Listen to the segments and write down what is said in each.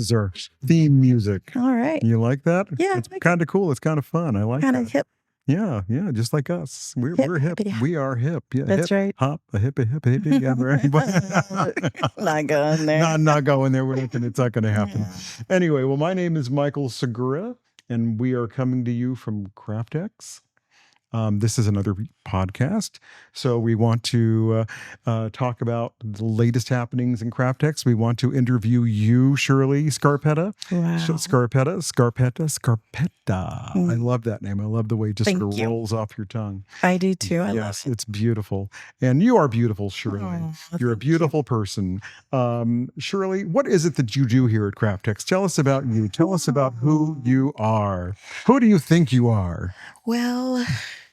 This is our theme music. All right. You like that? Yeah. It's kind of cool. It's kind of fun. I like kind that. of hip. Yeah, just like us. We're hip. Hippity. We are hip. Yeah, That's hip, right. Hop, a hip. Yeah, right. Not going there. Not going there. It's not going to happen. Anyway, well, my name is Michael Segura, and we are coming to you from Craftex. This is another podcast. So we want to talk about the latest happenings in Craftex. We want to interview you, Shirley Scarpetta. Wow. Scarpetta. I love that name. I love the way it just rolls off your tongue. I do too. I love it. It's beautiful. And you are beautiful, Shirley. You're a beautiful person. Shirley, what is it that you do here at Craftex? Tell us about you. Tell us about who you are. Who do you think you are? Well...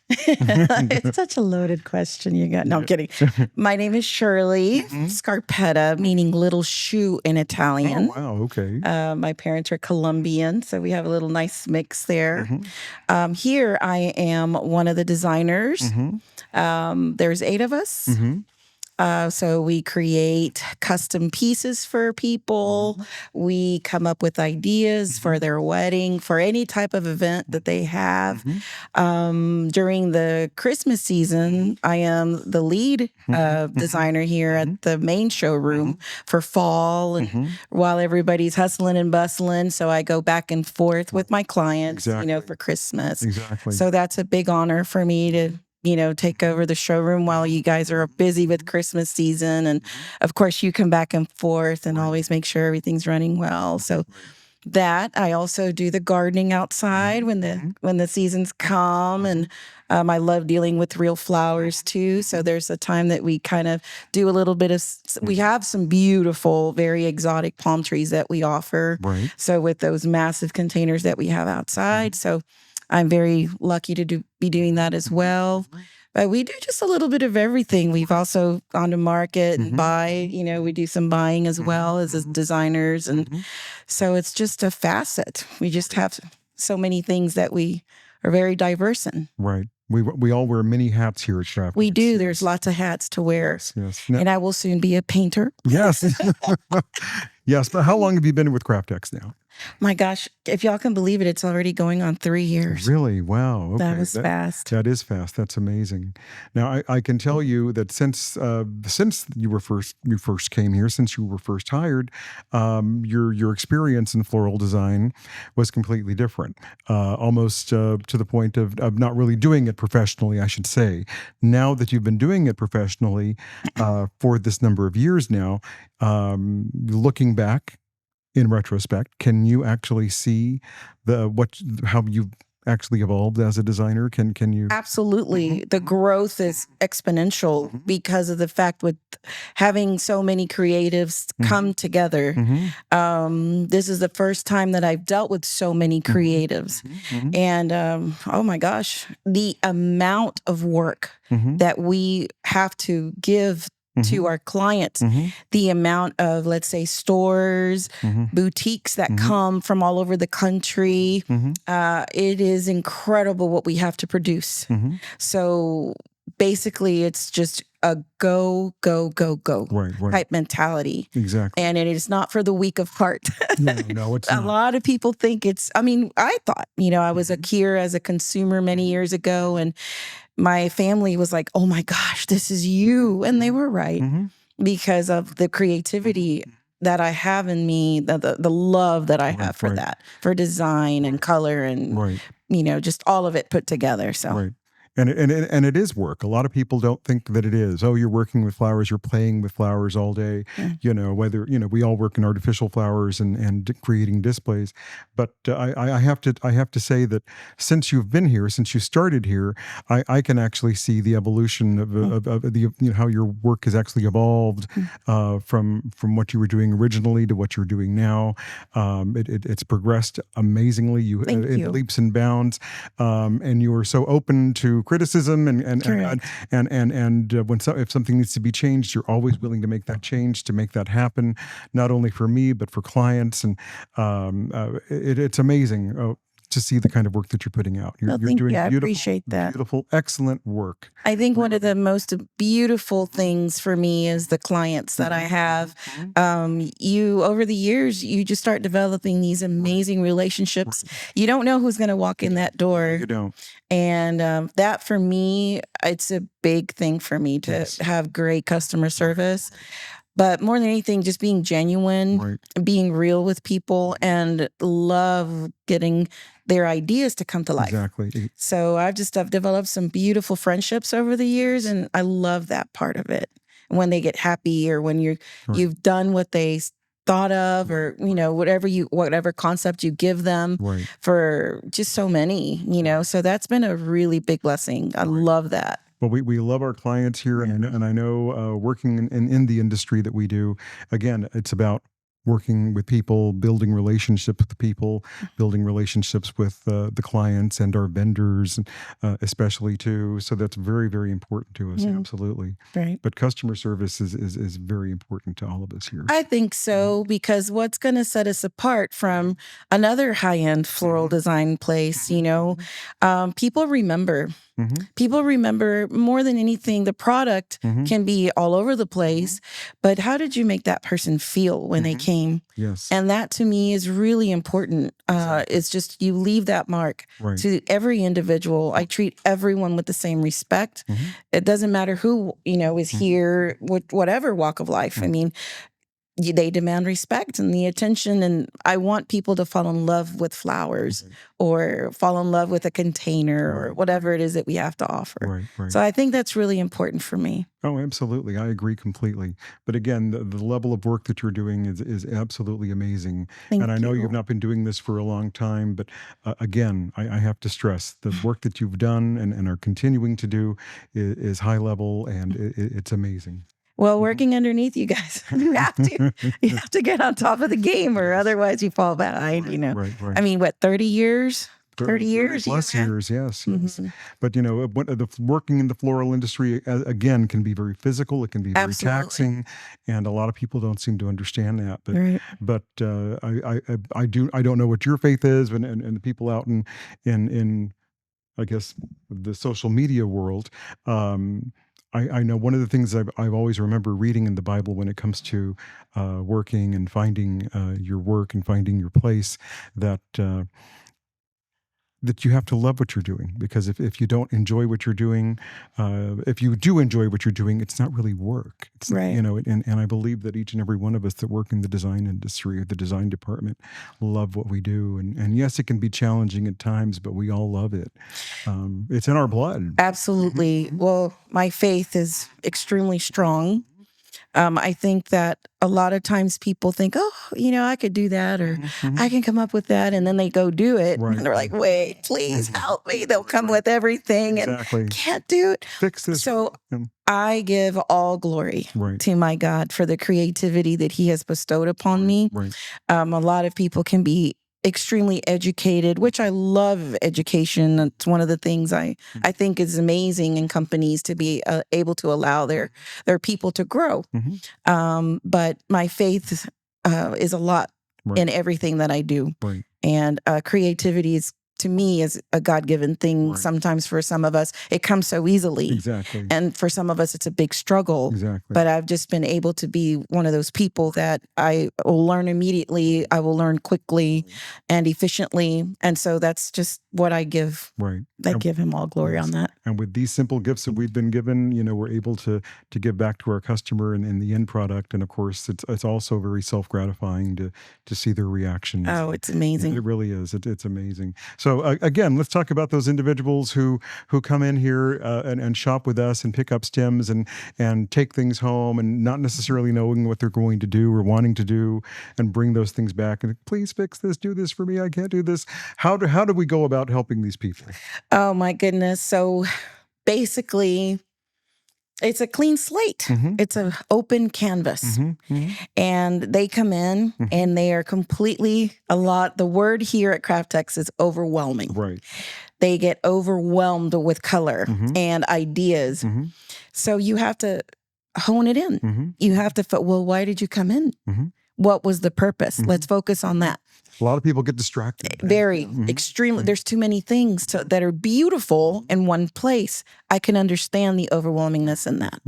It's such a loaded question you got. No, I'm kidding. My name is Shirley Scarpetta, meaning little shoe in Italian. Oh, wow. Okay. My parents are Colombian, so we have a little nice mix there. Here I am one of the designers. There's 8 of us. So we create custom pieces for people. We come up with ideas for their wedding, for any type of event that they have. During the Christmas season, I am the lead designer here at the main showroom for fall, and while everybody's hustling and bustling. So I go back and forth with my clients, for Christmas. So that's a big honor for me to take over the showroom while you guys are busy with Christmas season. And of course, you come back and forth and always make sure everything's running well. So that I also do the gardening outside when the seasons come. And I love dealing with real flowers too. So there's a time that we kind of do a little bit of, we have some beautiful, very exotic palm trees that we offer. So with those massive containers that we have outside. So I'm very lucky to be doing that as well. But we do just a little bit of everything. We've also gone to market and buy, we do some buying as well as designers. And so it's just a facet. We just have so many things that we are very diverse in. Right. We all wear many hats here at Craftex. We do. There's lots of hats to wear. Yes. And I will soon be a painter. Yes. Yes. But how long have you been with Craftex now? My gosh, if y'all can believe it, it's already going on 3 years. Really? Wow. Okay. That was fast. That is fast. That's amazing. Now, I can tell you that since you first came here, since you were first hired, your experience in floral design was completely different, almost to the point of not really doing it professionally, I should say. Now that you've been doing it professionally for this number of years now, looking back, in retrospect, can you actually see how you've actually evolved as a designer? Can you? Absolutely. The growth is exponential because of the fact with having so many creatives come together. This is the first time that I've dealt with so many creatives. And oh my gosh, the amount of work that we have to give to our clients, the amount of, let's say, stores, boutiques that come from all over the country. It is incredible what we have to produce. So basically, it's just a go type mentality. Exactly. And it is not for the weak of heart. No, it's not. A lot of people think I thought, I was here as a consumer many years ago, and my family was like, oh my gosh, this is you. And they were right because of the creativity that I have in me, the love that I have for that, for design and color and, just all of it put together. So. And it is work. A lot of people don't think that it is. Oh, you're working with flowers, you're playing with flowers all day. Whether we all work in artificial flowers and creating displays. But I have to say that since you've been here, since you started here, I can actually see the evolution of the how your work has actually evolved from what you were doing originally to what you're doing now. It's progressed amazingly. Thank you. In leaps and bounds, and you are so open to criticism and if something needs to be changed, you're always willing to make that change, to make that happen, not only for me but for clients. And it's amazing. to see the kind of work that you're putting out. You're doing I beautiful, appreciate that. beautiful, excellent work. I think one of the most beautiful things for me is the clients that I have. You over the years, you just start developing these amazing relationships. You don't know who's going to walk in that door. You don't. And that for me, it's a big thing for me to have great customer service. But more than anything, just being genuine, being real with people, and love getting their ideas to come to life. Exactly. So I've developed some beautiful friendships over the years, and I love that part of it. When they get happy, or when you've done what they thought of, or whatever concept you give them, for just so many, so that's been a really big blessing. I love that. Well, we love our clients here, and I know working in the industry that we do, again, it's about working with people, building relationships with people, building relationships with the clients and our vendors, especially too. So that's very, very important to us. Absolutely. Right. But customer service is very important to all of us here. I think so, because what's going to set us apart from another high-end floral design place, people remember. People remember more than anything. The product can be all over the place, but how did you make that person feel when they came? Yes. And that to me is really important. It's just, you leave that mark to every individual. I treat everyone with the same respect. It doesn't matter who, is here with whatever walk of life. I mean, they demand respect and the attention, and I want people to fall in love with flowers or fall in love with a container or whatever it is that we have to offer. So I think that's really important for me. Oh, absolutely. I agree completely. But again, the level of work that you're doing is absolutely amazing. And I know you've not been doing this for a long time, but again, I have to stress the work that you've done and are continuing to do is high level, and it's amazing. Well, working underneath you guys, you have to get on top of the game, or otherwise you fall behind, I mean, what, 30 years? 30 years? Plus years, yes. But, working in the floral industry, again, can be very physical. It can be very taxing. And a lot of people don't seem to understand that. But I don't know what your faith is, and the people out in I guess, the social media world. I know one of the things I've always remember reading in the Bible when it comes to working and finding your work and finding your place, that you have to love what you're doing, because if you don't enjoy what you're doing, if you do enjoy what you're doing, it's not really work. It's, and I believe that each and every one of us that work in the design industry or the design department love what we do. And yes, it can be challenging at times, but we all love it. It's in our blood. Absolutely. Well, my faith is extremely strong. I think that a lot of times people think, oh, I could do that, or I can come up with that. And then they go do it. And they're like, wait, please help me. They'll come with everything and can't do it. Fix this. So I give all glory to my God for the creativity that he has bestowed upon me. A lot of people can be extremely educated, which I love education. It's one of the things I think is amazing in companies, to be able to allow their people to grow. But my faith is a lot in everything that I do. And creativity is, to me, is a God-given thing. Sometimes for some of us, it comes so easily. And for some of us, it's a big struggle. But I've just been able to be one of those people that I will learn immediately. I will learn quickly and efficiently. And so that's just what I give. I give him all glory on that. And with these simple gifts that we've been given, we're able to give back to our customer and the end product. And of course, it's also very self-gratifying to see their reactions. Oh, it's amazing. It really is. It's amazing. So again, let's talk about those individuals who come in here and shop with us and pick up stems and take things home, and not necessarily knowing what they're going to do or wanting to do, and bring those things back and please fix this, do this for me. I can't do this. How do we go about helping these people? Oh my goodness. So basically, it's a clean slate. It's an open canvas. And they come in and they are completely the word here at Craftex is overwhelming. They get overwhelmed with color and ideas. So you have to hone it in. You have to, well, why did you come in? what was the purpose? Let's focus on that. A lot of people get distracted. Very, extremely. There's too many things that are beautiful in one place. I can understand the overwhelmingness in that.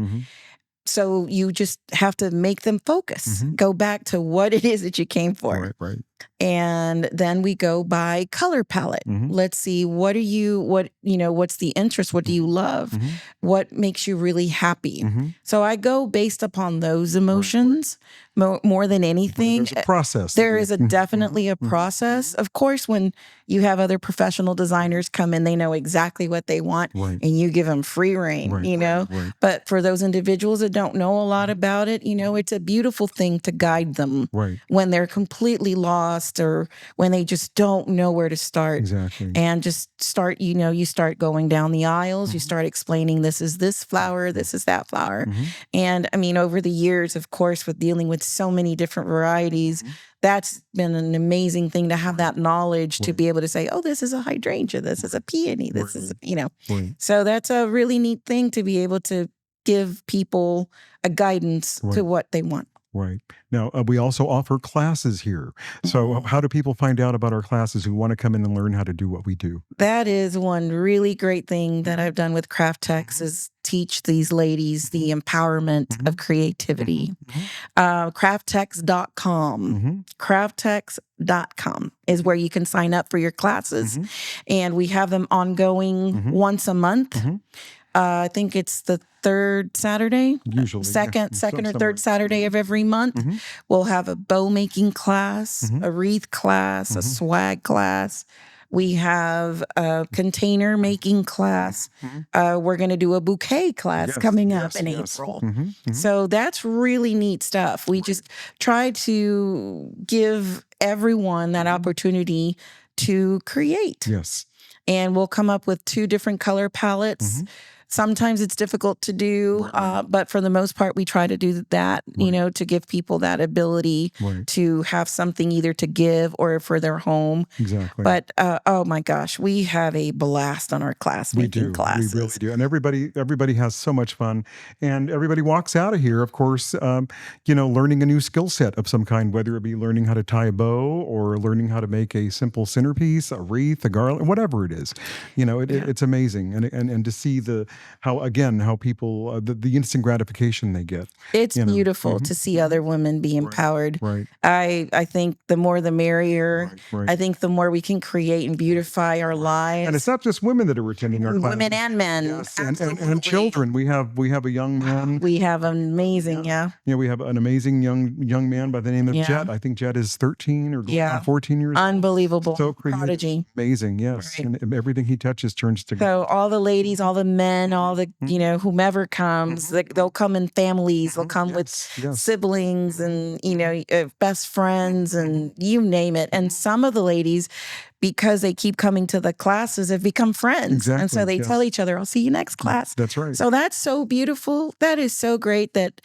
So you just have to make them focus. Go back to what it is that you came for. Right. And then we go by color palette. Let's see, what's the interest? What do you love? What makes you really happy? So I go based upon those emotions more than anything. There's a process. There is definitely a process. Of course, when you have other professional designers come in, they know exactly what they want, and you give them free reign, But for those individuals that don't know a lot about it, it's a beautiful thing to guide them when they're completely lost or when they just don't know where to start. Exactly. And just start, you start going down the aisles, you start explaining this is this flower, this is that flower. And I mean, over the years, of course, with dealing with so many different varieties, that's been an amazing thing to have that knowledge to be able to say, oh, this is a hydrangea, this is a peony, this is, So that's a really neat thing to be able to give people a guidance to what they want. Right. Now, we also offer classes here. So how do people find out about our classes who want to come in and learn how to do what we do? That is one really great thing that I've done with Craftex is teach these ladies the empowerment of creativity. Craftex.com. Craftex.com is where you can sign up for your classes. And we have them ongoing once a month. I think it's the third Saturday, usually second or third Saturday of every month. We'll have a bow making class, a wreath class, a swag class. We have a container making class. We're going to do a bouquet class coming up in April. So that's really neat stuff. We just try to give everyone that opportunity to create. Yes. And we'll come up with 2 different color palettes. Sometimes it's difficult to do, but for the most part, we try to do that, to give people that ability to have something either to give or for their home. Exactly. But, oh my gosh, we have a blast on our classes. We really do. And everybody has so much fun. And everybody walks out of here, of course, learning a new skill set of some kind, whether it be learning how to tie a bow or learning how to make a simple centerpiece, a wreath, a garland, whatever it is. It's amazing. And to see how people, the instant gratification they get. It's beautiful to see other women be empowered. Right. I think the more the merrier. I think the more we can create and beautify our lives. And it's not just women that are attending our classes. Women and men. Yes, and children. We have a young man. We have an amazing, we have an amazing young man by the name of Jet. I think Jet is 13 or 14 years old. Unbelievable. So prodigy. Amazing, yes. Right. And everything he touches turns to gold. So all the ladies, all the men, all the, whomever comes, they'll come in families, they'll come with siblings and, best friends and you name it. And some of the ladies, because they keep coming to the classes, have become friends. Exactly. And so they tell each other, I'll see you next class. That's right. So that's so beautiful. That is so great that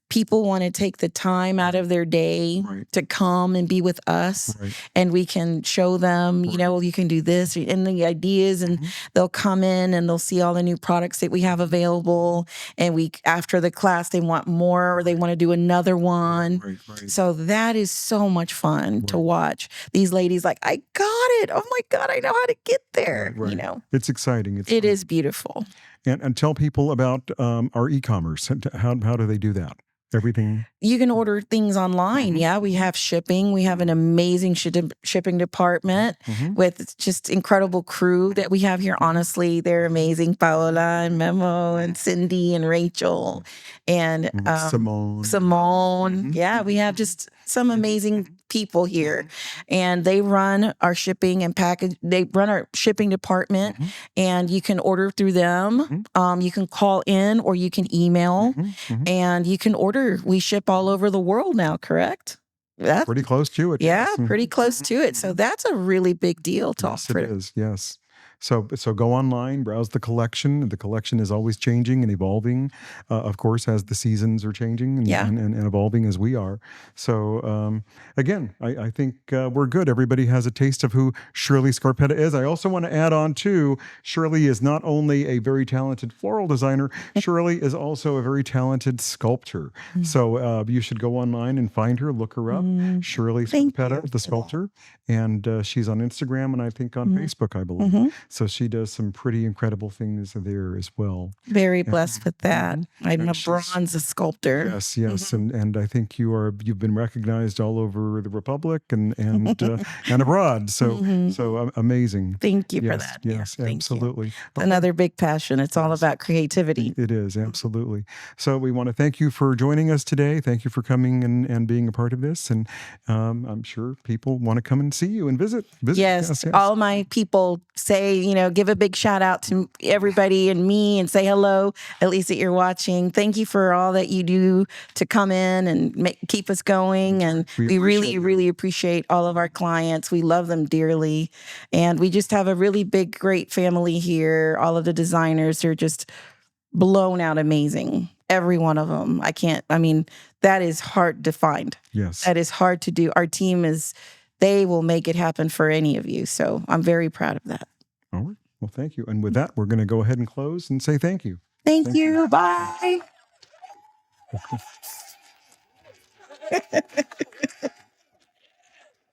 people want to take the time out of their day to come and be with us, and we can show them, you can do this and the ideas, and they'll come in and they'll see all the new products that we have available. And after the class, they want more or they want to do another one. So that is so much fun to watch. These ladies like, I got it. Oh my God, I know how to get there. It's exciting. It is beautiful. And tell people about our e-commerce. How do they do that? Everything. You can order things online. Yeah, we have shipping. We have an amazing shipping department with just incredible crew that we have here. Honestly, they're amazing. Paola and Memo and Cindy and Rachel and Simone. Yeah, we have just some amazing people here, and they run our shipping and package. They run our shipping department, and you can order through them. You can call in or you can email, and you can order. We ship all over the world now, correct? That's pretty close to it. Yeah, pretty close to it. So that's a really big deal. Yes, it is. Yes. So go online, browse the collection. The collection is always changing and evolving, of course, as the seasons are changing and evolving as we are. So again, I think we're good. Everybody has a taste of who Shirley Scarpetta is. I also want to add on too, Shirley is not only a very talented floral designer, Shirley is also a very talented sculptor. So you should go online and find her, look her up, Shirley Scarpetta, the sculptor. And she's on Instagram and I think on Facebook, I believe. So she does some pretty incredible things there as well. Very blessed with that. I'm a bronze sculptor. Yes. And I think you've been recognized all over the Republic and abroad. So amazing. Thank you for that. Yes, absolutely. Another big passion. It's all about creativity. It is, absolutely. So we want to thank you for joining us today. Thank you for coming and being a part of this. And I'm sure people want to come and see you and visit. Yes. All my people say, give a big shout out to everybody and me and say hello, at least that you're watching. Thank you for all that you do to come in and keep us going. And we really, really appreciate all of our clients. We love them dearly. And we just have a really big, great family here. All of the designers are just blown out amazing. Every one of them. That is hard to find. Yes. That is hard to do. Our team they will make it happen for any of you. So I'm very proud of that. All right. Well, thank you. And with that, we're going to go ahead and close and say thank you. Thank you. Bye.